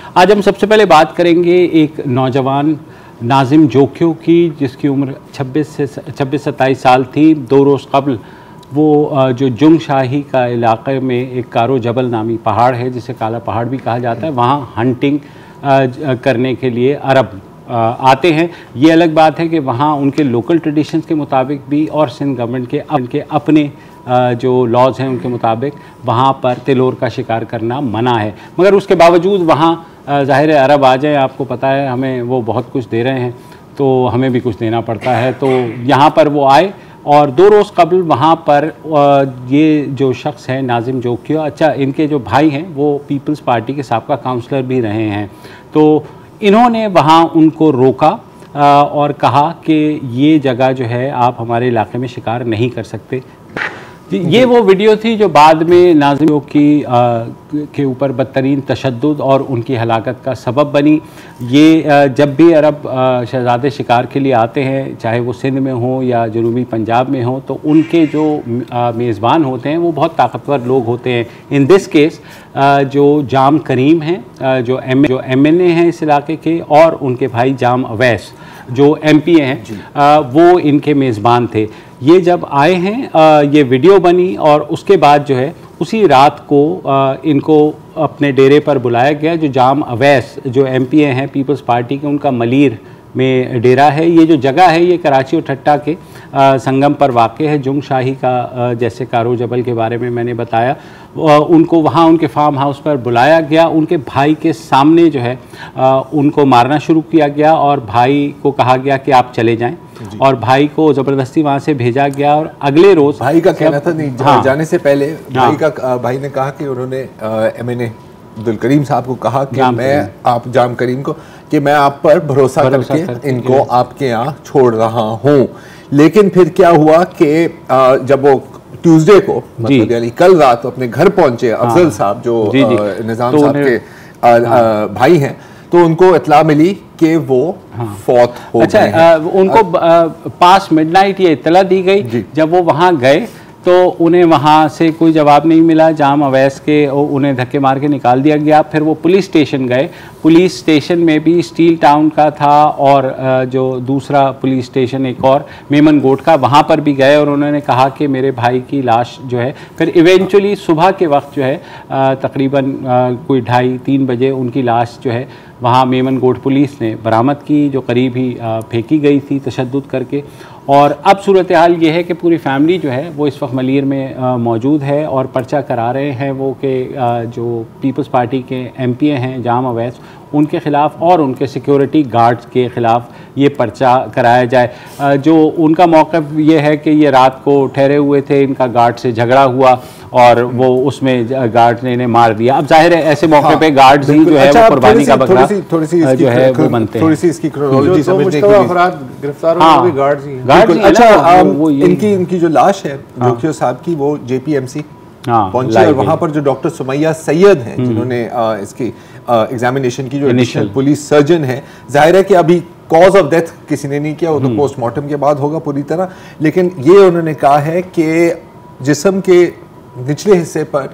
आज हम सबसे पहले बात करेंगे एक नौजवान नाजिम जोखियो की, जिसकी उम्र 26-27 साल थी। 2 रोज़ कबल वो जो जुंग शाही का इलाके में एक कारो जबल नामी पहाड़ है, जिसे काला पहाड़ भी कहा जाता है, वहाँ हंटिंग करने के लिए अरब आते हैं। ये अलग बात है कि वहाँ उनके लोकल ट्रेडिशंस के मुताबिक भी और सिंध गवर्नमेंट के अपने जो लॉज हैं उनके मुताबिक वहाँ पर तिलोर का शिकार करना मना है। मगर उसके बावजूद वहाँ ज़ाहिर है अरब आ जाए, आपको पता है हमें वो बहुत कुछ दे रहे हैं तो हमें भी कुछ देना पड़ता है। तो यहाँ पर वो आए और 2 रोज़ कबल वहाँ पर ये जो शख्स है नाजिम जोखियो, अच्छा इनके जो भाई हैं वो पीपल्स पार्टी के साबका काउंसलर भी रहे हैं, तो इन्होंने वहाँ उनको रोका और कहा कि ये जगह जो है आप हमारे इलाके में शिकार नहीं कर सकते। ये वो वीडियो थी जो बाद में नाज़िम के ऊपर बदतरीन तशद्दुद और उनकी हलाकत का सबब बनी। ये जब भी अरब शहज़ादे शिकार के लिए आते हैं, चाहे वो सिंध में हो या जनूबी पंजाब में हो, तो उनके जो मेज़बान होते हैं वो बहुत ताकतवर लोग होते हैं। इन दिस केस जो जाम करीम हैं, जो MNA हैं इस इलाके के, और उनके भाई जाम अवैस जो MP हैं, वो इनके मेज़बान थे। ये जब आए हैं ये वीडियो बनी और उसके बाद जो है उसी रात को इनको अपने डेरे पर बुलाया गया। जो जाम अवैस जो MP हैं पीपल्स पार्टी के, उनका मलीर में डेरा है। ये जो जगह है ये कराची और ठट्टा के संगम पर वाक़े है। जुंग शाही का जैसे कारो जबल के बारे में मैंने बताया, उनको वहाँ उनके फार्म हाउस पर बुलाया गया। उनके भाई के सामने जो है उनको मारना शुरू किया गया और भाई को कहा गया कि आप चले जाएं, और भाई को ज़बरदस्ती वहाँ से भेजा गया। और अगले रोज़ भाई का कहना था नहीं जाने से पहले भाई ने कहा कि उन्होंने MNA अब्दुल करीम साहब को कहा कि जाम करीम को कि मैं आप पर भरोसा करके इनको आपके यहाँ छोड़ रहा हूँ। लेकिन फिर क्या हुआ कि जब वो ट्यूसडे को मतलब यानी कल रात अपने घर पहुंचे अफजल साहब जो निजाम साहब के भाई हैं, तो उनको इत्ला मिली कि वो फौत हो गए। उनको पास मिडनाइट ये इत्तला दी गई। जब वो वहाँ गए तो उन्हें वहाँ से कोई जवाब नहीं मिला। जाम अवैस के उन्हें धक्के मार के निकाल दिया गया। फिर वो पुलिस स्टेशन गए। पुलिस स्टेशन में भी स्टील टाउन का था और जो दूसरा पुलिस स्टेशन एक और मेमन गोट का, वहाँ पर भी गए और उन्होंने कहा कि मेरे भाई की लाश जो है, फिर इवेंचुअली सुबह के वक्त जो है तकरीबन कोई 2:30-3 बजे उनकी लाश जो है वहाँ मेमन गोट पुलिस ने बरामद की, जो करीब ही फेंकी गई थी तशद्दुद करके। और अब सूरत हाल ये है कि पूरी फैमिली जो है वो इस वक्त मलीर में मौजूद है और पर्चा करा रहे हैं वो कि जो पीपल्स पार्टी के MP हैं जाम अवैस, उनके ख़िलाफ़ और उनके सिक्योरिटी गार्ड्स के ख़िलाफ़ ये पर्चा कराया जाए। जो उनका मौक़िफ़ ये है कि ये रात को ठहरे हुए थे, इनका गार्ड से झगड़ा हुआ और वो उसमें गार्ड ने इन्हें मार दिया। अब जाहिर है ऐसे मौके पे गार्ड्स ही जो है वो कुर्बानी का बकरा जो है वो बनते हैं। थोड़ी सी इसकी क्रोनोलॉजी समझने के लिए अफराद गिरफ्तार हुए भी गार्ड्स ही हैं। अच्छा, इनकी जो लाश है जोखियो साहब की, वो JPMC पहुंची और वहाँ पर जो डॉक्टर सुमैया सैयद हैं जिन्होंने इसकी एग्जामिनेशन की, जो एडिशनल पुलिस सर्जन है, जाहिर है कि अभी कॉज ऑफ डेथ किसी ने नहीं किया, वो तो पोस्टमार्टम के बाद होगा पूरी तरह, लेकिन ये उन्होंने कहा है कि जिस्म के निचले हिस्से पर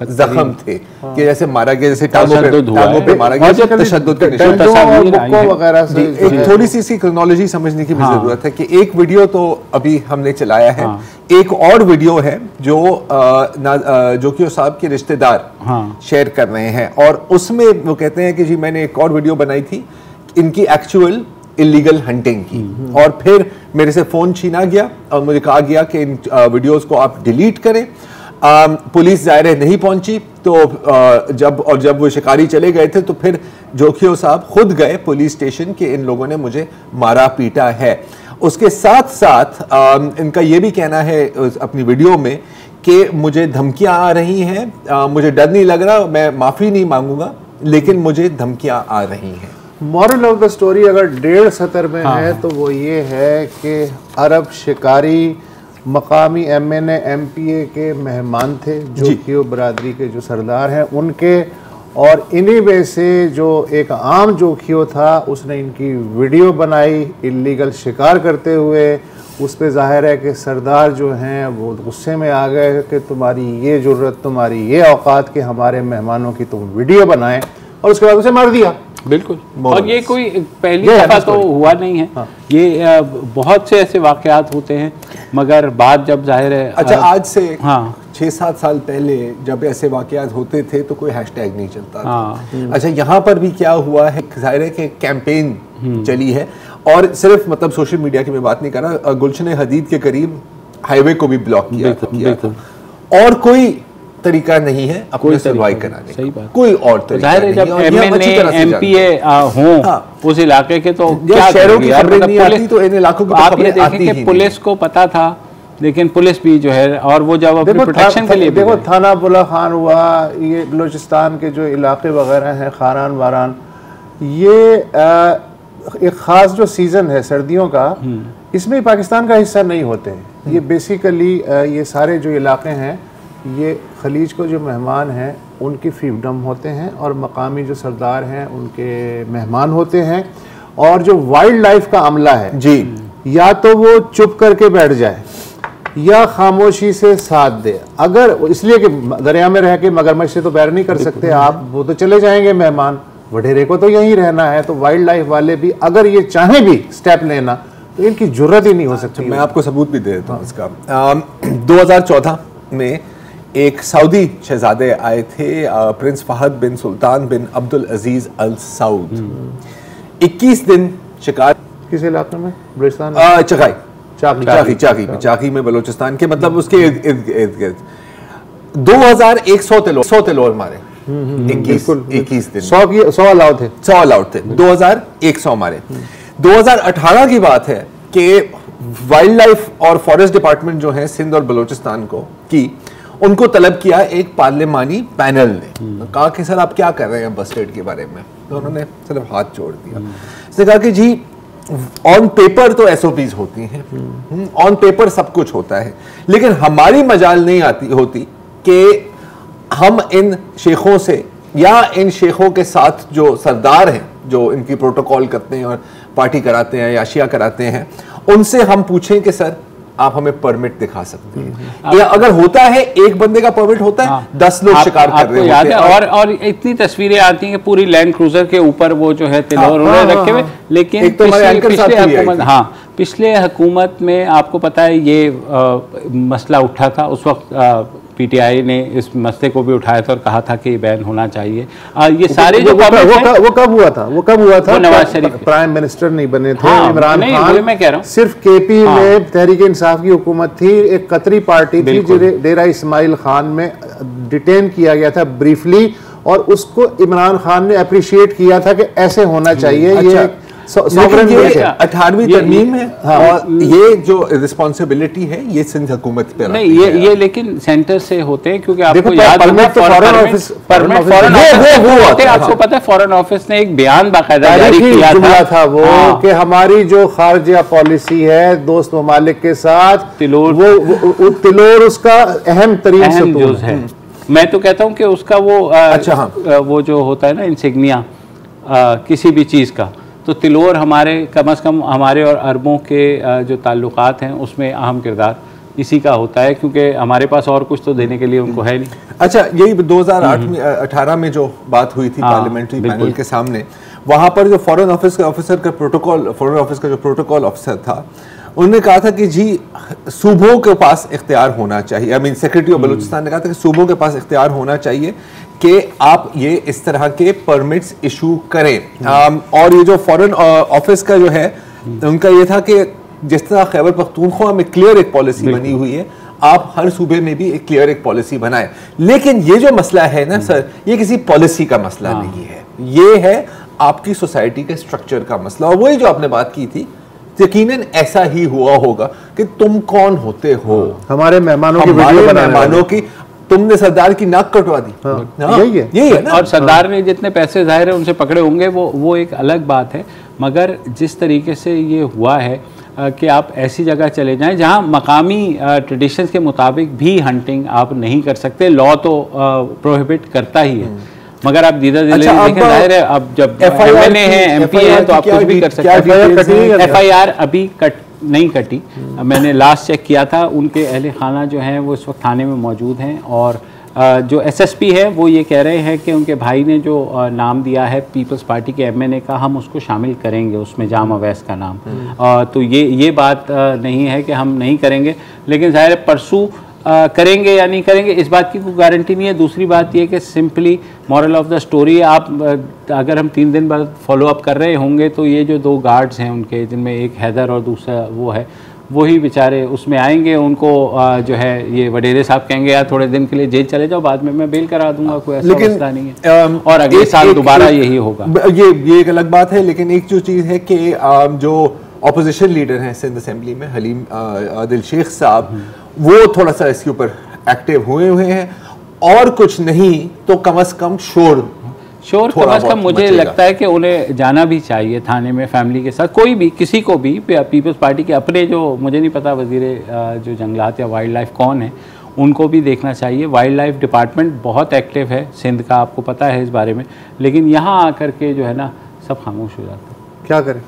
जख्म थे कि जैसे मारा गया, जैसे टांगों पे मारा गया, तशद्दुद के निशान वगैरह से। एक थोड़ी सी इसकी क्रोनोलॉजी समझने की भी जरूरत है कि एक वीडियो तो अभी हमने चलाया है, एक और वीडियो है जो जोखियो साहब के रिश्तेदार शेयर कर रहे हैं और उसमें वो कहते हैं कि जी मैंने एक और वीडियो बनाई थी इनकी एक्चुअल इलीगल हंटिंग की, और फिर मेरे से फ़ोन छीना गया और मुझे कहा गया कि इन वीडियोस को आप डिलीट करें। पुलिस ज़ाहिर है नहीं पहुंची, तो जब वो शिकारी चले गए थे तो फिर जोखियो साहब खुद गए पुलिस स्टेशन कि इन लोगों ने मुझे मारा पीटा है। उसके साथ साथ इनका ये भी कहना है अपनी वीडियो में कि मुझे धमकियां आ रही हैं, मुझे डर नहीं लग रहा, मैं माफ़ी नहीं मांगूंगा, लेकिन मुझे धमकियां आ रही हैं। मॉरल ऑफ द स्टोरी अगर 1.5 सतर में है तो वो ये है कि अरब शिकारी मकामी MNA MPA के मेहमान थे, जोखियो बरादरी के जो सरदार हैं उनके, और इन्हीं में से जो एक आम जोखियो था उसने इनकी वीडियो बनाई इल्लीगल शिकार करते हुए। उस पर ज़ाहिर है कि सरदार जो हैं वो गुस्से में आ गए कि तुम्हारी ये ज़रूरत, तुम्हारी ये औकात कि हमारे मेहमानों की तुम वीडियो बनाएं, और उसके बाद उसे मार दिया। बिल्कुल, और ये कोई पहली दफा तो हुआ नहीं है। हाँ। ये बहुत से ऐसे वाकयात होते हैं, मगर बात जब जाहिर है अच्छा आज से 6-7 साल पहले जब ऐसे वाकयात होते थे तो कोई हैशटैग नहीं चलता था। अच्छा यहाँ पर भी क्या हुआ है, जाहिर है कि कैंपेन चली है और सिर्फ मतलब सोशल मीडिया की मैं बात नहीं कर रहा, गुलशन हदीद के करीब हाईवे को भी ब्लॉक किया था और कोई तरीका नहीं है अपने सर्वाइव कराने सही बात, कोई और तरीका नहीं है। जब एमएनए एमपीए हों उस इलाके के तो क्या शहरों की खबरें नहीं आती तो इन इलाकों की आप ये देखें कि पुलिस को पता था, लेकिन पुलिस भी जो है और वो जब अपने प्रोटेक्शन के लिए देखो थाना बुला खान हुआ, ये बलूचिस्तान के जो इलाके वगैरह हैं खारान वारान, ये एक ख़ास जो सीज़न है सर्दियों का, इसमें पाकिस्तान का हिस्सा नहीं होते हैं। ये बेसिकली ये सारे जो इलाके हैं ये खलीज को जो मेहमान हैं उनकी फ्रीडम होते हैं और मकामी जो सरदार हैं उनके मेहमान होते हैं। और जो वाइल्ड लाइफ का अमला है जी, या तो वो चुप करके बैठ जाए या खामोशी से साथ दे। अगर इसलिए कि दरिया में रह के मगरमच्छ से तो बैर नहीं कर सकते आप, वो तो चले जाएंगे मेहमान, वडेरे को तो यहीं रहना है। तो वाइल्ड लाइफ वाले भी अगर ये चाहें भी स्टेप लेना तो इनकी जरूरत ही नहीं हो सकती। मैं आपको सबूत भी दे देता हूँ इसका। 2014 में एक सऊदी शहजादे आए थे, प्रिंस फहद बिन सुल्तान बिन अब्दुल अजीज अल सऊद। 21 दिन शिकार किस इलाके में? बलूचिस्तान चाकी में बलूचिस्तान के मतलब उसके इर्द गिर्द 2100 तिलोर मारे 21 दिन। 100 अलाउड थे 2100 मारे। 2018 की बात है कि वाइल्ड लाइफ और फॉरेस्ट डिपार्टमेंट जो है सिंध और बलूचिस्तान की उनको तलब किया एक पार्लिमानी पैनल ने, कहा कि सर आप क्या कर रहे हैं बस स्टैंड के बारे में, तो उन्होंने सिर्फ हाथ जोड़ दिया। उसने कहा कि जी ऑन पेपर तो एसओपीज होती हैं, ऑन पेपर सब कुछ होता है, लेकिन हमारी मजाल नहीं होती कि हम इन शेखों से या इन शेखों के साथ जो सरदार हैं जो इनकी प्रोटोकॉल करते हैं और पार्टी कराते हैं या अशिया कराते हैं, उनसे हम पूछें कि सर आप हमें परमिट दिखा सकते हैं। या अगर होता है एक बंदे का परमिट होता है, 10 लोग शिकार कर रहे होते हैं। और इतनी तस्वीरें आती हैं कि पूरी लैंड क्रूजर के ऊपर वो जो है तिलोर रखे हुए। लेकिन पिछले हुकूमत में आपको पता है ये मसला उठा था, उस वक्त पीटीआई ने इस मसले को भी उठाया था और कहा था कि बैन होना चाहिए। ये सारे जो वो कब हुआ था? नवाज शरीफ प्राइम मिनिस्टर नहीं बने थे। इमरान खान, मैं कह रहा हूँ सिर्फ केपी में तहरीक इंसाफ की हुकूमत थी, एक कतरी पार्टी थी जिसे डेरा इस्माइल खान में डिटेन किया गया था ब्रीफली, और उसको इमरान खान ने अप्रिशिएट किया था कि ऐसे होना चाहिए। ये 18वीं तरमीम है और ये जो रिस्पॉन्सिबिलिटी है ये सिंध हुकूमत पे नहीं, ये लेकिन सेंटर से होते हैं, क्योंकि आपको याद होगा आपको पता है फॉरेन ऑफिस ने एक बयान बाकायदा जारी किया था वो कि हमारी जो खारजिया पॉलिसी है दोस्त ममालिक के साथ तिलोर उसका अहम तरीन सतून है। मैं तो कहता हूँ कि उसका वो जो होता है ना इंसिग्निया किसी भी चीज़ का, तो तिलोर हमारे कम से कम हमारे और अरबों के जो ताल्लुकात हैं उसमें अहम किरदार इसी का होता है, क्योंकि हमारे पास और कुछ तो देने के लिए उनको है नहीं। अच्छा, यही 2018 में जो बात हुई थी पार्लियामेंट्री पैनल के सामने, वहाँ पर जो फॉरेन ऑफिस का ऑफिसर का प्रोटोकॉल ऑफिसर था, उन्होंने कहा था कि जी सूबों के पास इख्तियार होना चाहिए। I mean secretary of Balochistan ने कहा था कि सूबों के पास इख्तियार होना चाहिए कि आप ये इस तरह के परमिट्स इशू करें। और ये जो फॉरेन ऑफिस का जो है उनका ये था कि जिस तरह खैबर पख्तूनख्वा में क्लियर एक पॉलिसी बनी हुई है, आप हर सूबे में भी एक क्लियर एक पॉलिसी बनाएं। लेकिन ये जो मसला है ना सर, ये किसी पॉलिसी का मसला नहीं है, ये है आपकी सोसाइटी के स्ट्रक्चर का मसला। और वही जो आपने बात की थी, यकीनन ऐसा ही हुआ होगा कि तुम कौन होते हो, हमारे मेहमानों की तुमने सरदार की नाक कटवा दी। यही है ना? और सरदार ने जितने पैसे जाहिर है उनसे पकड़े होंगे, वो एक अलग बात है। मगर जिस तरीके से ये हुआ है कि आप ऐसी जगह चले जाएं जहां मकामी ट्रेडिशंस के मुताबिक भी हंटिंग आप नहीं कर सकते, लॉ तो प्रोहिबिट करता ही है, मगर आप धीरे धीरे देखें, जाहिर है अब जब एमएनए है एमपी है तो आप कुछ भी कर सकते हैं। एफआईआर अभी नहीं कटी, मैंने लास्ट चेक किया था, उनके अहले खाना जो हैं वो इस वक्त थाने में मौजूद हैं और जो एसएसपी है वो ये कह रहे हैं कि उनके भाई ने जो नाम दिया है पीपल्स पार्टी के एमएनए का, हम उसको शामिल करेंगे उसमें, जाम अवैस का नाम। तो ये बात नहीं है कि हम नहीं करेंगे, लेकिन ज़ाहिर है परसों करेंगे या नहीं करेंगे इस बात की कोई गारंटी नहीं है। दूसरी बात ये कि simply moral of the story, आप अगर हम 3 दिन बाद फॉलो अप कर रहे होंगे तो ये जो 2 गार्ड्स हैं उनके, जिनमें एक हैदर और दूसरा वो है, वही बेचारे उसमें आएंगे। उनको जो है ये वडेरे साहब कहेंगे यार थोड़े दिन के लिए जेल चले जाओ, बाद में मैं बेल करा दूंगा, कोई ऐसा मसला नहीं है। और अगले साल दोबारा यही होगा। ये एक अलग बात है, लेकिन एक जो चीज़ है कि जो ऑपोजिशन लीडर हैं सिंध असेंबली में, हलीम दिल शेख साहब, वो थोड़ा सा इसके ऊपर एक्टिव हुए हैं, और कुछ नहीं तो कम से कम शोर कम अज़ कम मुझे लगता है कि उन्हें जाना भी चाहिए थाने में फैमिली के साथ, कोई भी किसी को भी, पीपल्स पार्टी के अपने जो, मुझे नहीं पता वज़ीरे जो जंगलात या वाइल्ड लाइफ कौन है, उनको भी देखना चाहिए। वाइल्ड लाइफ डिपार्टमेंट बहुत एक्टिव है सिंध का, आपको पता है इस बारे में, लेकिन यहाँ आकर के जो है ना सब खामोश हो जाता है। क्या करें।